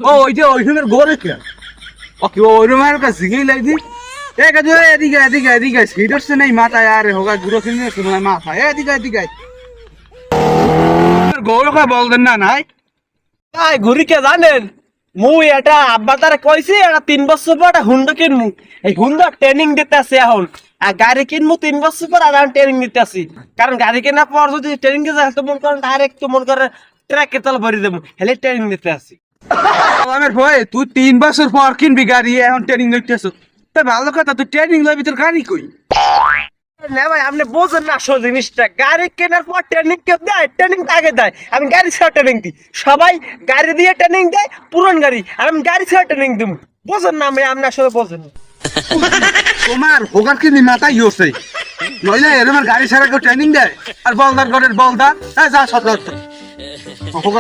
ও ওই যে ওইখানের ঘরে কে ওকে ওই রুমের কাছে গিয়ে লাগি এদিকে এদিকে এদিকে এদিকে সিটরছে নাই মাথায় আরে হোগা গুরো কিনে শুনে মাথা এদিকে এদিকে গৌরকা বলদেন না নাই তাই ঘুরি কে জানেন মুই এটা আব্বা তারা কইছি এটা 3 বছর পর একটা হুন্ডা কিনমু এই হুন্ডা ট্রেনিং দিতে আছে এখন আর গাড়ি কিনমু 3 বছর পর আর ট্রেনিং দিতে আছি কারণ গাড়ি কেনার পর যদি ট্রেনিং দিতে আসতে মন করেন ডাইরেক্ট তো মন করে ট্রাকে তল ভরি দেবো হেলে ট্রেনিং দিতে আসি আমার ভয় তুই 3 বছর পর কিনবি গাড়ি এখন ট্রেনিং লইতেছ তা ভালো কথা তুই ট্রেনিং লইবি তোর গাড়ি কই না ভাই আপনি বোঝেন না আসল জিনিসটা গাড়ি কেনার পর ট্রেনিং কেউ দেয় ট্রেনিং আগে দেয় আমি গাড়ি ছাড়া ট্রেনিং দিই সবাই গাড়ি দিয়ে ট্রেনিং দেয় পুরন গাড়ি আর আমি গাড়ি ছাড়া ট্রেনিং দিব বোঝেন না আমি আপনি আসলে বোঝেন না। তোমার হোগার কিনি মাথায় ইউছে নইলে এরকম গাড়ি ছাড়া কেউ ট্রেনিং দেয় আর বলদার ঘরের বলদা যা সতর্ক হোগার